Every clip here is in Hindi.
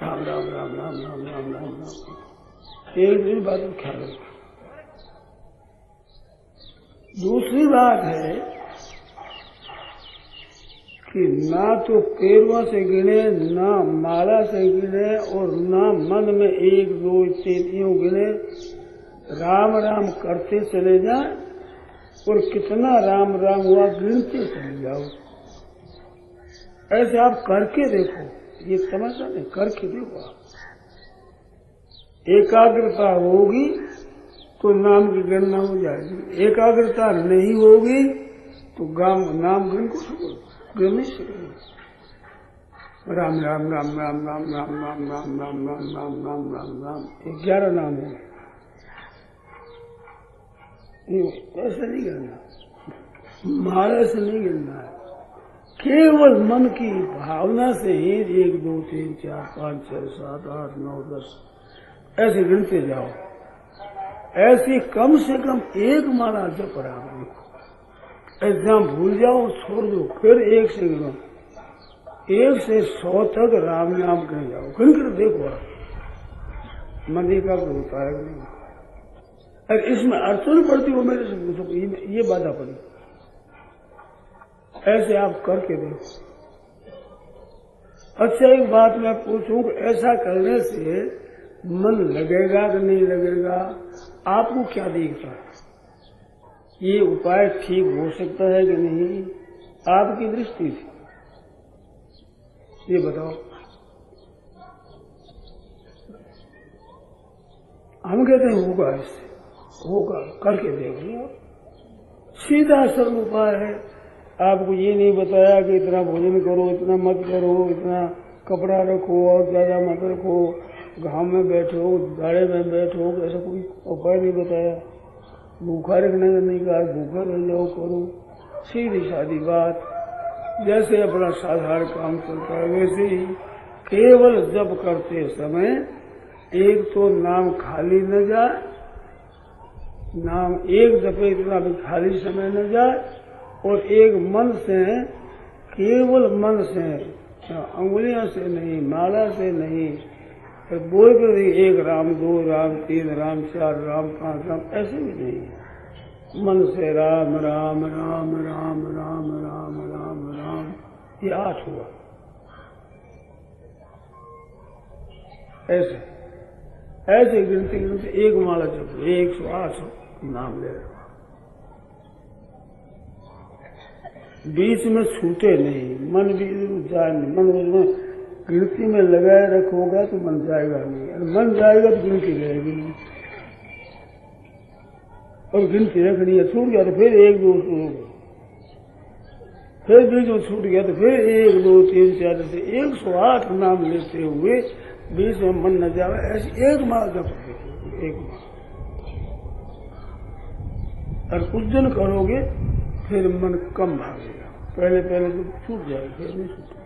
राम राम राम राम राम राम राम राम। एक दिन बात को ख्याल रखो। दूसरी बात है कि ना तो पैरों से गिने, ना माला से गिने, और ना मन में 1 2 3 यूं गिने। राम राम करते चले जाए और कितना राम राम हुआ गिनते चले जाओ। ऐसे आप करके देखो, ये तमाशा नहीं, करके देखो। एकाग्रता होगी तो नाम की गणना हो जाएगी, एकाग्रता नहीं होगी तो नाम गिन को गिन नहीं सकेगी। राम राम राम राम राम राम राम राम राम राम राम राम राम राम 11 नाम है। ऐसा नहीं गिनना, माला से नहीं गिनना है, केवल मन की भावना से ही 1 2 3 4 5 6 7 8 9 10 ऐसे गिनते जाओ। ऐसी कम से कम 1 माला जप रहा, ऐसा भूल जाओ छोड़ दो, फिर 1 से गिनो, 1 से 100 तक राम नाम कह जाओ, गिन कर देखो मन एकाग्र होता है नहीं। अगर इसमें अड़चन पड़ती हो मेरे से पूछो, ये बाधा पड़ी, ऐसे आप करके देखो। अच्छा एक बात मैं पूछूं कि ऐसा करने से मन लगेगा कि नहीं लगेगा? आपको क्या दिखता है? ये उपाय ठीक हो सकता है कि नहीं आपकी दृष्टि से? ये बताओ। हम कहते हैं होगा, इससे होगा, करके देख लो। सीधा सरल उपाय है। आपको ये नहीं बताया कि इतना भोजन करो, इतना मत करो, इतना कपड़ा रखो और ज्यादा मत रखो, घाम में बैठो, गाड़े में बैठो, ऐसा कोई उपाय नहीं बताया। भूखा रखने का नहीं कहा, भूखा रह जाओ, करो। सीधी सादी बात, जैसे अपना साधारण काम चलता है वैसे ही। केवल जप करते समय एक तो नाम खाली न जाए, नाम एक दफे इतना भी खाली समय न जाए, और एक मन से, केवल मन से, अंगुलियों से नहीं, माला से नहीं, बोल कर 1 राम 2 राम 3 राम 4 राम 5 राम, ऐसे भी नहीं। मन से राम राम राम राम राम राम राम राम, ये 8 हुआ। ऐसे ऐसे गिनते गिनते 1 माला जब 108 नाम ले रहे, बीच में छूटे नहीं, मन भी जाए नहीं। मन में गिनती में लगाए रखोगा तो मन जाएगा नहीं, और मन जाएगा तो गिनती रहेगी नहीं। और गिनती रखनी है, छूट गया तो फिर 1 2 फिर बीच में छूट गया तो फिर 1 2 3 4 से 108 नाम लेते हुए बीच में मन न जाए, ऐसी 1 माला जप देखो, 1 माला। और कुछ दिन करोगे फिर मन कम भागेगा, पहले तो छूट जाएगा, फिर नहीं छूटेगा।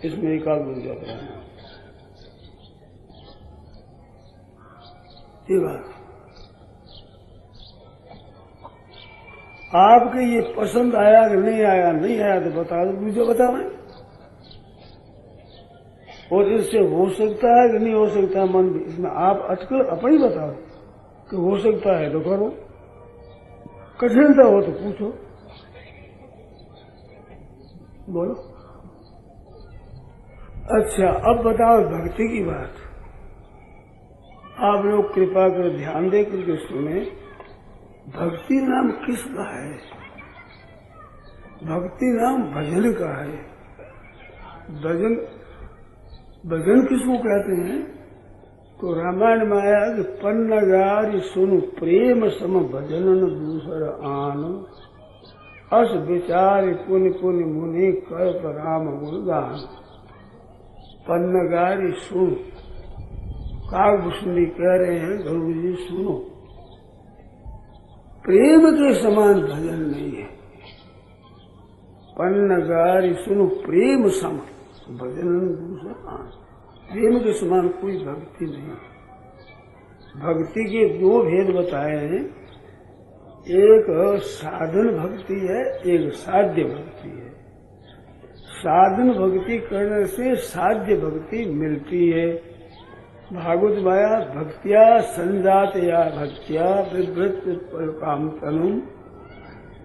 इसमें एकाग्र हो जाता है। ये बात आपके ये पसंद आया कि नहीं आया? नहीं आया तो बता दो, मुझे बताओ। और इससे हो सकता है कि नहीं हो सकता मन भी, इसमें आप अटकल अपनी बताओ कि हो सकता है तो करो, कठिनता हो तो पूछो, बोलो। अच्छा अब बताओ भक्ति की बात। आप लोग कृपा कर ध्यान दे करके सुने, भक्ति नाम किसका है? भक्ति नाम भजन का है। भजन किसको कहते हैं? तो रामायण में आया कि पन्नगारी सुनु प्रेम सम भजन दूसर आन, अस विचार पुनि पुनि मुनि करत राम गुणगान। पन्नगारी सुन, कागभूषणी कह रहे हैं गुरु जी सुनो, प्रेम के समान भजन नहीं है। पन्नगारी सुनो प्रेम सम भजन दूसरा, प्रेम के समान कोई भक्ति नहीं। भक्ति के 2 भेद बताए हैं, एक साधन भक्ति है, एक साध्य भक्ति है। साधन भक्ति करने से साध्य भक्ति मिलती है। भागवत माया भक्तिया संजात या भक्तिया विवृत काम तनुम,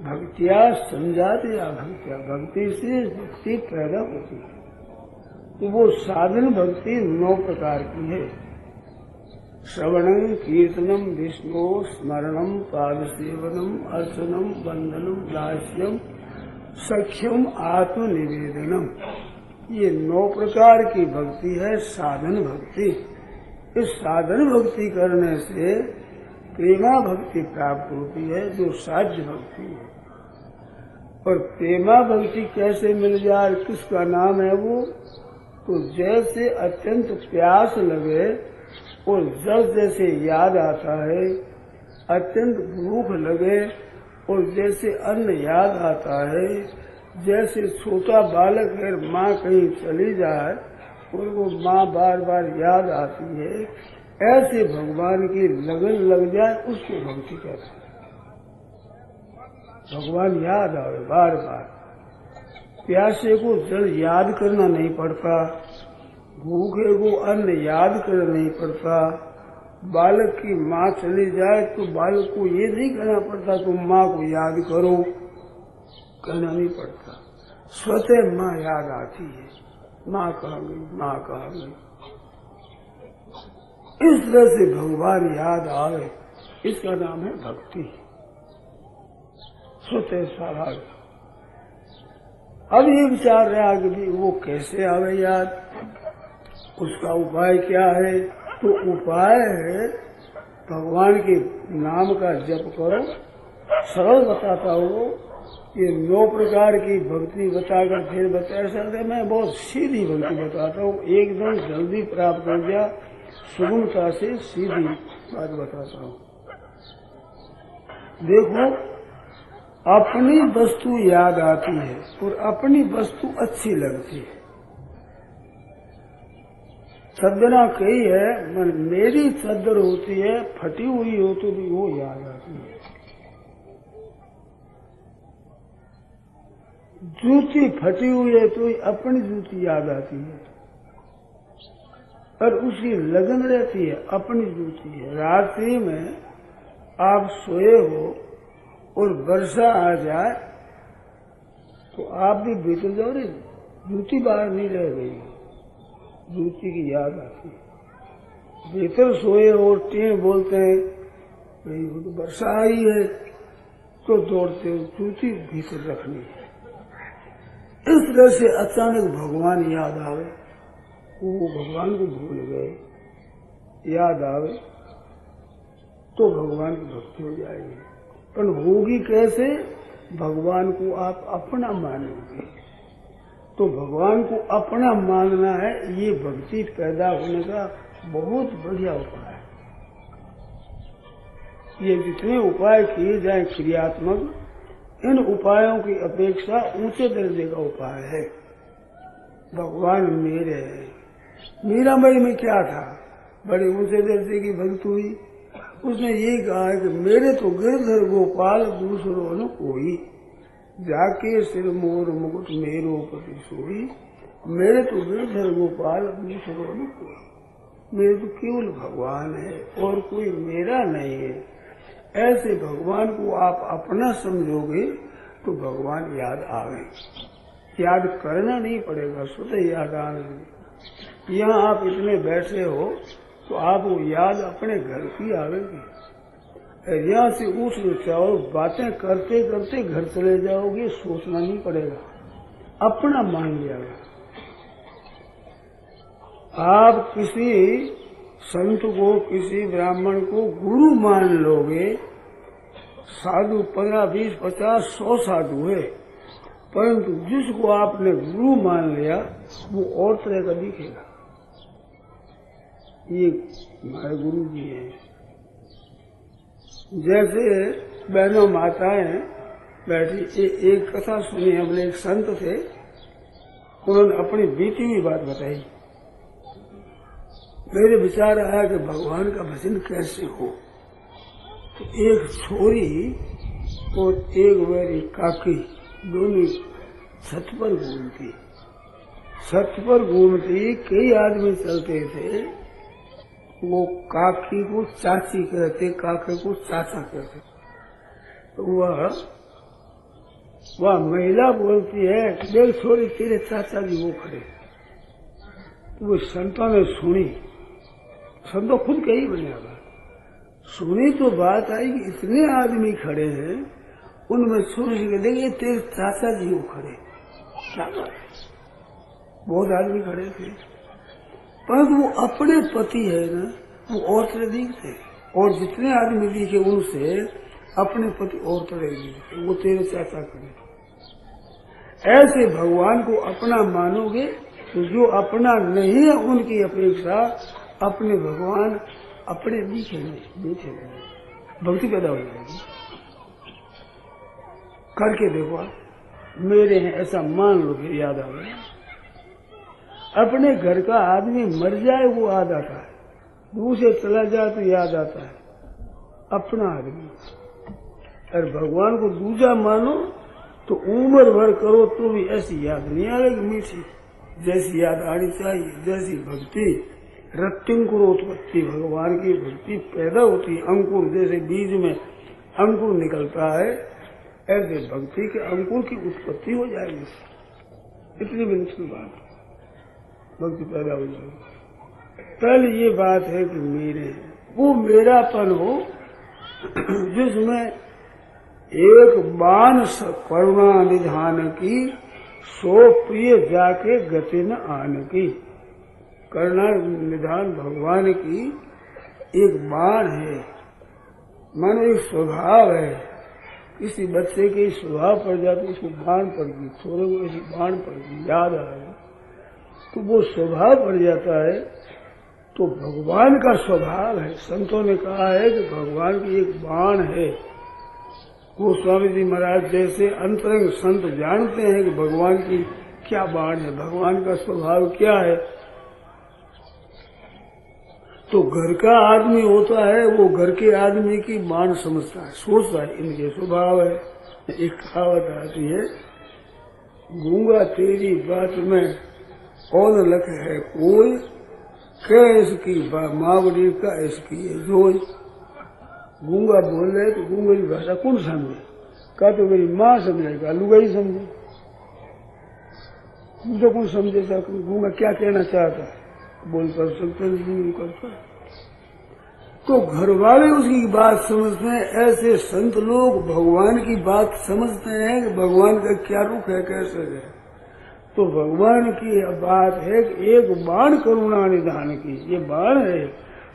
भक्तिया संजात या भक्तिया, भक्ति से भक्ति पैदा होती है। तो वो साधन भक्ति 9 प्रकार की है। श्रवणम कीर्तनम विष्णु स्मरणम पाद सेवनम अर्चनम वंदनम दास्यम सख्यम आत्मनिवेदनम, ये 9 प्रकार की भक्ति है साधन भक्ति। इस साधन भक्ति करने से प्रेमा भक्ति प्राप्त होती है जो साध्य भक्ति है। और प्रेमा भक्ति कैसे मिल जाए, किसका नाम है वो? तो जैसे अत्यंत प्यास लगे और जल जैसे याद आता है, अत्यंत भूख लगे और जैसे अन्न याद आता है, जैसे छोटा बालक है माँ कहीं चली जाए और वो माँ बार बार याद आती है, ऐसे भगवान की लगन लग जाए उसको भक्ति कहते हैं। भगवान याद आवे बार बार। प्यासे को जल याद करना नहीं पड़ता, भूखे को अन्न याद करना नहीं पड़ता, बालक की माँ चली जाए तो बालक को ये नहीं कहना पड़ता तुम माँ को याद करो, कहना नहीं पड़ता। स्वतः माँ याद आती है, माँ कहाँ गई, माँ कहाँ गई। इस तरह से भगवान याद आवे, इसका नाम है भक्ति, स्वतः स्वाभाविक। अब ये विचार रहा कि भी वो कैसे आवे याद, उसका उपाय क्या है? तो उपाय है भगवान के नाम का जप करो। सरल बताता हूँ, ये 9 प्रकार की भक्ति बताकर फिर बता सकते। मैं बहुत सीधी भक्ति बताता हूँ, एकदम जल्दी प्राप्त हो गया, सुगमता से सीधी बात बताता हूँ। देखो, अपनी वस्तु याद आती है और अपनी वस्तु अच्छी लगती है। चदरा कई है, मेरी चद्दर होती है, फटी हुई हो तो भी वो याद आती है। जूती फटी हुई है तो अपनी जूती याद आती है और उसकी लगन रहती है, अपनी जूती है। रात्रि में आप सोए हो और वर्षा आ जाए तो आप भी भीतर जाओ रे, जूती बाहर नहीं रह गई, जूती की याद आती है। भीतर सोए और टें बोलते हैं भाई वो तो वर्षा आई है, तो दौड़ते हो, जूती भीतर रखनी है। इस तरह से अचानक भगवान याद आवे, वो भगवान को भूल गए, याद आवे तो भगवान की भक्ति हो जाएगी। पर होगी कैसे? भगवान को आप अपना मानोगे तो भगवान को अपना मानना है, ये भक्ति पैदा होने का बहुत बढ़िया उपाय है। ये जितने उपाय किए जाए क्रियात्मक, इन उपायों की अपेक्षा ऊंचे दर्जे का उपाय है। भगवान मेरे हैं। मीराबाई में क्या था? बड़े ऊंचे दर्जे की भक्त हुई। उसने ये कहा है कि मेरे तो गिरधर गोपाल दूसरों न कोई, जाके सिर मोर मुकुट मेरो पति सोई। मेरे तो गिरधर गोपाल दूसरों न कोई, मेरे तो केवल भगवान है और कोई मेरा नहीं है। ऐसे भगवान को आप अपना समझोगे तो भगवान याद आवे। याद करना नहीं पड़ेगा, स्वतः याद आवे। यहाँ आप इतने बैठे हो तो आपको याद अपने घर की आवेगी। यहाँ से उठ जाओ, बातें करते करते घर चले जाओगे, सोचना नहीं पड़ेगा, अपना मान जाएगा। आप किसी संत को, किसी ब्राह्मण को गुरु मान लोगे, साधु 15, 20, 50, 100 साधु है, परंतु जिसको आपने गुरु मान लिया वो और तरह का दिखेगा। ये हमारे गुरु जी हैं। जैसे बहनों माताएं बैठी, एक कथा सुनी हमने, एक संत थे, उन्होंने अपनी बीती हुई बात बताई। मेरे विचार आया कि भगवान का भजन कैसे हो। तो एक छोरी और एक मेरी काकी दोनों छत पर घूमती, छत पर घूमती कई आदमी चलते थे, वो काकी को चाची कहते, काके को चाचा कहते। तो वह महिला बोलती है, देख छोरी तेरे चाचा जी वो खड़े। तो वो संतों ने सुनी, संतों खुद कही बनेगा, सुनी तो बात आई कि इतने आदमी खड़े हैं, उनमें छोरी के देखिए तेरे चाचा जी वो खड़े। क्या बात है, बहुत आदमी खड़े थे, परंतु वो अपने पति है ना, वो और तरह दिखते, और जितने आदमी दिखे उनसे अपने पति और तरह दिखते, वो तेरे चाचा खड़े। ऐसे भगवान को अपना मानोगे तो जो अपना नहीं है उनकी अपेक्षा अपने भगवान अपने दिखेंगे, भक्ति पैदा हो जाएगी। करके देखो, मेरे हैं ऐसा मान लो, फिर याद आ गया। अपने घर का आदमी मर जाए वो याद आता है, दूसरे चला जाए तो याद आता है अपना आदमी। और भगवान को दूजा मानो तो उम्र भर करो तो भी ऐसी याद नहीं आएगी मीठी, जैसी याद आनी चाहिए। जैसी भक्ति रत्तिंकुरोत्पत्ति, भगवान की भक्ति पैदा होती है, अंकुर जैसे बीज में अंकुर निकलता है, ऐसे भक्ति के अंकुर की उत्पत्ति हो जाएगी। इतनी मिनट की बात, भक्ति पैदा हो जाएगी। पहले ये बात है कि मेरे वो मेरापन हो जिसमें एक बाण करुणा निधान की, सो प्रिय जाके गति न आन की। करुणा निधान भगवान की एक बाण है, मानो एक स्वभाव है। किसी बच्चे के स्वभाव पड़ जाती, उसको बाण पड़ गई, थोड़े को ऐसी बाण पड़ गई, याद आ गई, तो वो स्वभाव पड़ जाता है। तो भगवान का स्वभाव है, संतों ने कहा है कि भगवान की एक बाण है। वो स्वामी जी महाराज जैसे अंतरंग संत जानते हैं कि भगवान की क्या बाण है, भगवान का स्वभाव क्या है। तो घर का आदमी होता है, वो घर के आदमी की बाण समझता है, सोचता है इनके स्वभाव है। एक कहावत आती है, गूंगा तेरी बात में कौन लख है कोई, क्या इसकी मावड़ी का इसकी है जोई। गूंगा बोल रहे तो गूंगे की भाषा कौन समझे, का तो मेरी माँ समझेगा, लुगाई समझे, तो कौन समझे गूंगा क्या कहना चाहता है, बोल कर सकते नहीं करता। तो घर वाले उसकी बात समझते हैं, ऐसे संत लोग भगवान की बात समझते हैं कि भगवान का क्या रुख है, कैसे है। तो भगवान की बात है कि एक बाण करुणा निधान की, ये बाण है,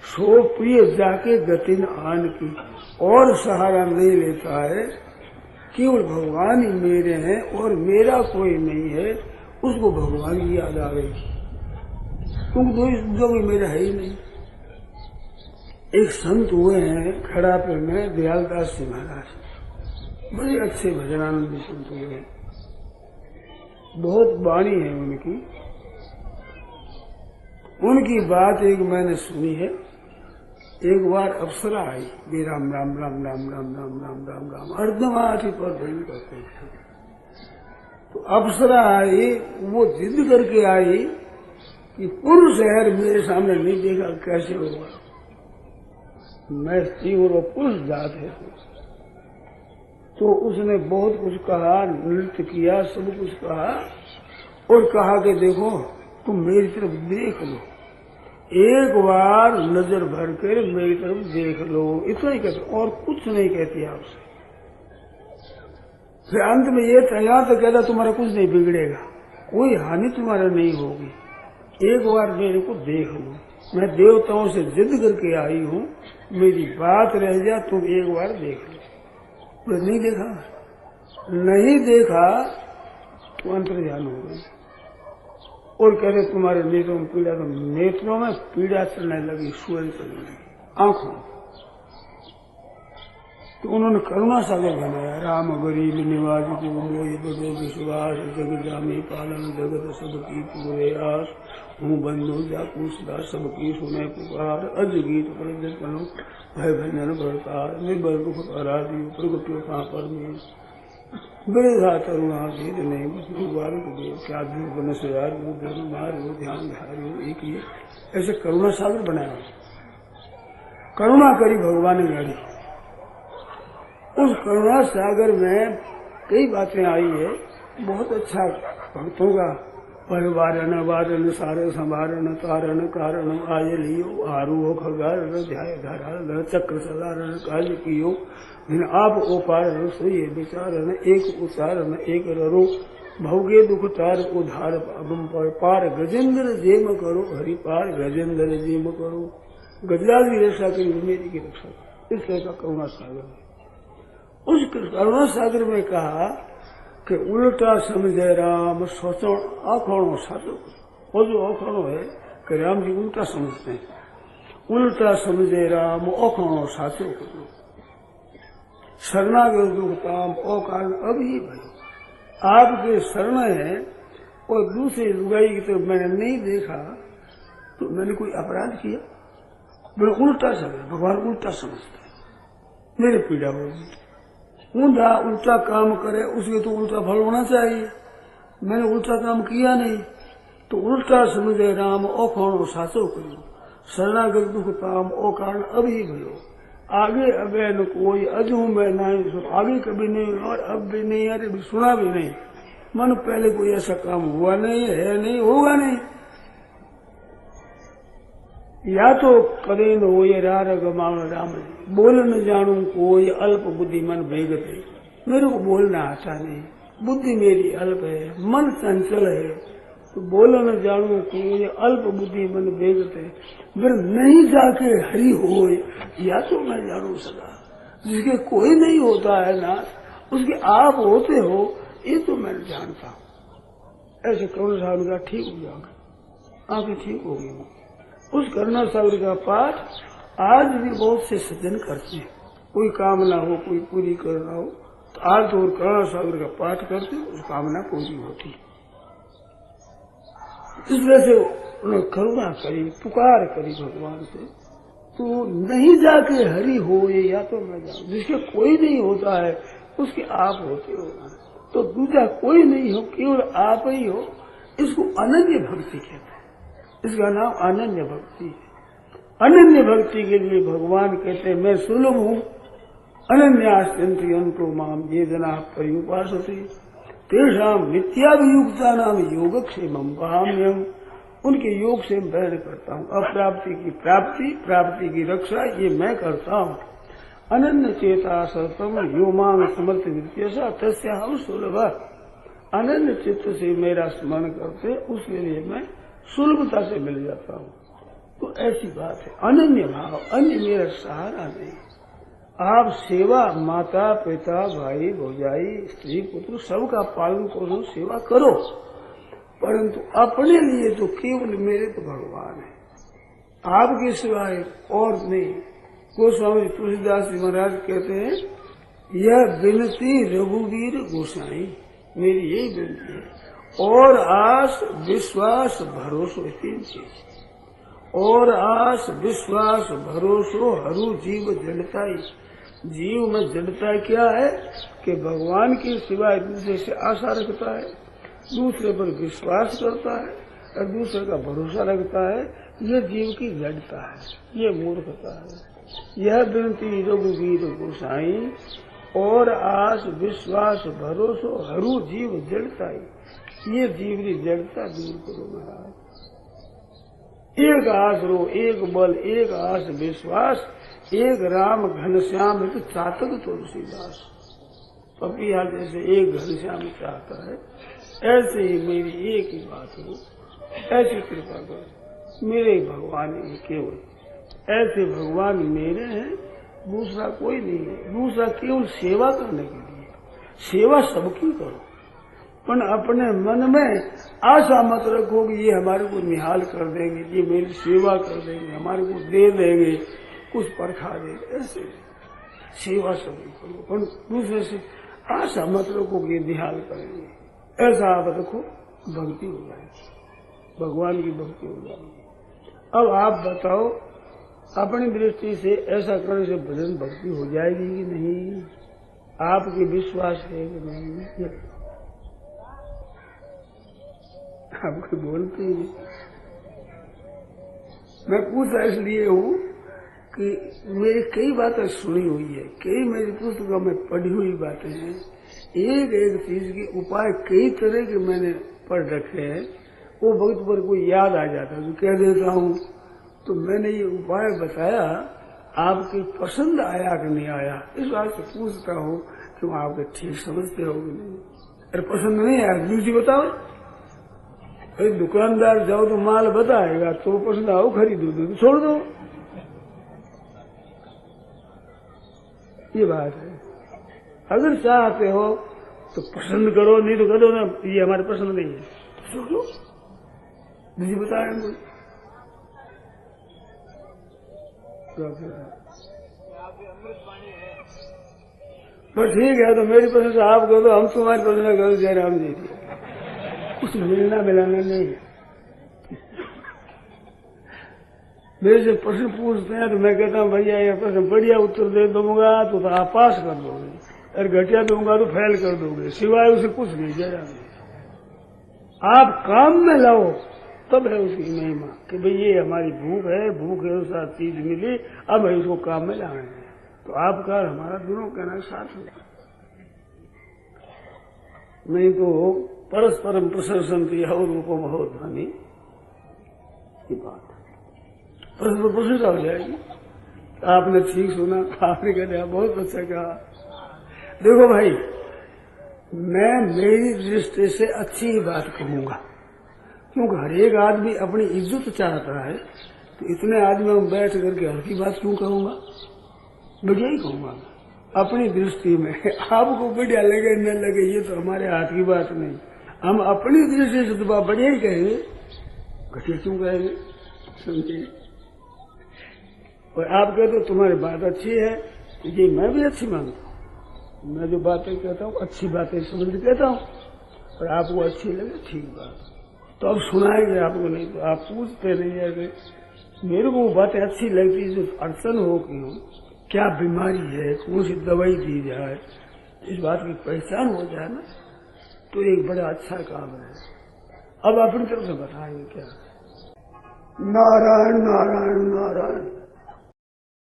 सो प्रिय जाके गति न आन की, और सहारा नहीं लेता है, केवल भगवान ही मेरे हैं और मेरा कोई नहीं है, उसको भगवान की याद आ गई, क्योंकि जो भी मेरा है ही नहीं। एक संत हुए हैं खड़ापे में, दयालदास जी महाराज, बड़े अच्छे भजनानंदी संत हुए, बहुत वाणी है उनकी। उनकी बात एक मैंने सुनी है। एक बार अप्सरा आई, भी राम राम राम राम राम राम राम राम राम अर्धमाथी पर भजन करते थे। तो अप्सरा आई, वो जिद करके आई कि पुरुष शहर मेरे सामने नहीं देखा, कैसे होगा, मैं स्त्री और पुरुष जात है। तो उसने बहुत कुछ कहा, नृत्य किया, सब कुछ कहा, और कहा कि देखो तुम मेरी तरफ देख लो, एक बार नजर भर कर मेरी तरफ देख लो, इतना ही कहते, और कुछ नहीं कहती आपसे। फिर अंत में ये था, यहाँ तो कहता तुम्हारा कुछ नहीं बिगड़ेगा, कोई हानि तुम्हारा नहीं होगी, एक बार मेरे को देख लो, मैं देवताओं से जिद करके आई हूँ, मेरी बात रह जा, तुम एक बार देख लो। तो नहीं देखा, नहीं देखा तो अंतर्ध्यान हो गई, और कहते तुम्हारे नेत्रों में पीड़ा, तो नेत्रों में पीड़ा चलने लगी, सूरज चलने लगी, आंखों। तो उन्होंने करुणा सागर बनाया, राम गरीब निवाज को मोहि बड़ो विश्वास, जगत जामी पालन जगत सबकी पूरे आस, हूँ बंधु जाकू सदा सबकी सुने पुकार, अज गीत प्रजत करो भय भंजन भरतार, निर्भय दुख हरा दी प्रगति कहाँ पर वृद्धा तरुणा भेद नहीं विष्णु क्या बन सुधार ध्यान धारो एक ये ऐसे करुणा सागर बनाया। करुणा करी भगवान ने गाड़ी। उस करुणा सागर में कई बातें आई है। बहुत अच्छा भक्तों का परिवारण वारण सारे संभारण तारण कारण आय लियो आरूह खगारण ध्याय धारण चक्र सदारण काज कियो आप ओपारण सोये विचारण एक उच्चारण एक ररो भवगे दुख तार उधार पार गजेंद्र जेम करो हरि पार गजेंद्र जेम करो। गजराज की रक्षा करी मेरी की रक्षा करो। इस तरह का करुणा सागर है। उस करुणा सागर में कहा कि उल्टा समझे राम सोचो आखोणो साचो। वो जो आखोणो है कि राम जी उल्टा समझते हैं। उल्टा समझे राम आखोणो साचो करो शरणागत दुख ताम ओ कारण अब ही भाई आपके शरण है और दूसरे लुगाई की तरफ मैंने नहीं देखा तो मैंने कोई अपराध किया। मैं उल्टा समझ भगवान उल्टा समझते हैं। मेरे पीड़ा होगी ऊंधा उल्टा काम करे उसके तो उल्टा फल होना चाहिए। मैंने उल्टा काम किया नहीं तो उल्टा समझे राम ओ खाणो साचो करो शरणागत दुख ताम ओ कारण अब ही भयो। आगे अब न कोई अजू में नहीं आगे कभी नहीं और अब भी नहीं अरे भी सुना भी नहीं। मन पहले कोई ऐसा काम हुआ नहीं है नहीं होगा नहीं। या तो करे न हो ये रार गमाण राम बोल न जानू कोई अल्प बुद्धि मन भेगते। मेरे को बोलना आता नहीं बुद्धि मेरी अल्प है मन चंचल है तो बोल न जानू कोई अल्प बुद्धि मन भेगते। फिर नहीं जाके हरि हो या तो मैं जानू सदा जिसके कोई नहीं होता है ना उसके आप होते हो ये तो मैं जानता हूँ। ऐसे करुणा सागर का ठीक हो जाएगा आंखें ठीक होगी। उस करुणा सागर का पाठ आज भी बहुत से सज्जन करते हैं। कोई कामना हो कोई पूरी करना हो तो आज तो करुणा सागर का पाठ करते उस कामना पूरी होती। इस वजह से उन्होंने करुणा करी पुकार करी भगवान से तो नहीं जाके हरि हो ये या तो मैं जाऊं। जिसके कोई नहीं होता है उसके आप होते हो तो दूसरा कोई नहीं हो केवल आप ही हो। इसको अनन्य भक्ति कहते हैं। इसका नाम अनन्य भक्ति है। अनन्य भक्ति के लिए भगवान कहते हैं मैं सुलभ हूँ अनन्यास्यन्तो माम ये जना पर्युपासते तेषाम नित्याभियुक्ता नाम योगक्षेमं वहाम्यहम्। उनके योग से मैं करता हूँ। अप्राप्ति की प्राप्ति प्राप्ति की रक्षा ये मैं करता हूँ। अनन्य चेता सतम यो मांग समर्थ वित्तेसा तस्या हम सुलभ। अनन्य चित्त से मेरा स्मरण करते उसके लिए मैं सुलभता से मिल जाता हूँ। तो ऐसी बात है अनन्य भाव अन्य मेरा सहारा नहीं। आप सेवा माता पिता भाई भौजाई स्त्री पुत्र सबका पालन पोषण सेवा करो परंतु अपने लिए तो केवल मेरे तो भगवान है आपके सिवाय और नहीं। गोस्वामी तुलसीदास जी महाराज कहते हैं यह विनती रघुवीर गोसाई मेरी यही विनती है। और आस विश्वास भरोसो तीन चीज और आस विश्वास भरोसो हरू जीव जड़ताई। जीव में जड़ता क्या है कि भगवान के सिवाय दूसरे से आशा रखता है दूसरे पर विश्वास करता है और दूसरे का भरोसा रखता है। यह जीव की जड़ता है ये मूर्खता है। यह विनती रघुवीर गोसाई और आस विश्वास भरोसो हरू जीव जड़ताई। ये जीव की जड़ता दूर करो महाराज। एक आस रो एक बल एक आस विश्वास एक राम घनश्याम है तो चातक तुलसीदास। पपिया जैसे एक घनश्याम चाहता है ऐसे ही मेरी एक ही बात हो ऐसी कृपा करो। मेरे भगवान ही केवल ऐसे भगवान मेरे हैं दूसरा कोई नहीं है। दूसरा केवल सेवा करने के लिए सेवा सबकी करो पर अपने मन में आशा मत रखो कि ये हमारे को निहाल कर देंगे ये मेरी सेवा कर देंगे हमारे को दे देंगे कुछ परखा देंगे। ऐसे सेवा सभी करो पर दूसरे से आशा मत रखो कि ये निहाल करेंगे। ऐसा आप रखो भक्ति हो जाएगी भगवान की भक्ति हो जाएगी। अब आप बताओ अपनी दृष्टि से ऐसा करने से भजन भक्ति हो जाएगी कि नहीं। आपके विश्वास है कि नहीं? आपको बोलते ही मैं पूछा इसलिए हूँ कि मेरी कई बातें सुनी हुई है, कई मेरी पुस्तकों में पढ़ी हुई बातें हैं। एक एक चीज के उपाय कई तरह के मैंने पढ़ रखे हैं। वो वक्त पर कोई याद आ जाता है तो कह देता हूँ। तो मैंने ये उपाय बताया, आपकी पसंद आया कि नहीं आया, इस बात से पूछता हूँ कि आपके ठीक समझते हो कि नहीं। अरे पसंद नहीं आया दूसरी बताओ। भाई दुकानदार जाओ तो माल बताएगा, तो पसंद आओ खरीदो, तो छोड़ दो। ये बात है। अगर चाहते हो तो पसंद करो, नहीं तो करो ना ये हमारे पसंद नहीं है, छोड़ दो। दूसरी बताएंगे बस ठीक है। तो मेरी पसंद से आप कहो, तो हम तुम्हारी पसंद करो जयराम जी की। कुछ मिलना मिलाना नहीं है। मेरे से प्रश्न पूछते हैं तो मैं कहता हूँ भैया ये प्रश्न बढ़िया उत्तर दे दूंगा तो आप पास कर दोगे, और घटिया दूंगा तो फेल कर दोगे, सिवाय उसे कुछ नहीं। जयराम जी आप काम में लाओ तब है उसकी महिमा कि भाई ये हमारी भूख है, भूख है उसका चीज मिली, अब है उसको काम में लाना है। तो आपका हमारा दोनों कहना साथ होगा, नहीं तो परस्परम प्रशंसन्ति और रूपम हो ध्वनि की बात परस्पर प्रशंसा हो जाएगी। आपने ठीक सुना, आपने कहा बहुत अच्छा कहा। देखो भाई, मैं मेरी दृष्टि से अच्छी ही बात कहूंगा, क्योंकि हर एक आदमी अपनी इज्जत चाहता है। तो इतने आदमी में बैठ करके हल्की बात क्यों कहूंगा, बढ़िया ही कहूंगा अपनी दृष्टि में। आपको बढ़िया लगे न लगे ये तो हमारे हाथ की बात नहीं। हम अपनी दृष्टि से तो बढ़िया ही कहेंगे, घटिया क्यों कहेंगे, समझिए। और आप कहते हो तुम्हारी बात अच्छी है, ये मैं भी अच्छी मानता हूँ। मैं जो बातें कहता हूँ अच्छी बातें समझ के कहता हूँ, और आपको अच्छी लगे ठीक बात तो अब सुनाएंगे आपको, नहीं तो आप पूछते नहीं है कि मेरे को बातें अच्छी लगती जो अड़चन हो कि हो, क्या बीमारी है, कौन सी दवाई दी जाए, इस बात की पहचान हो जाए ना, तो एक बड़ा अच्छा काम है। अब अपनी तरफ से बताएंगे क्या। नारायण नारायण नारायण।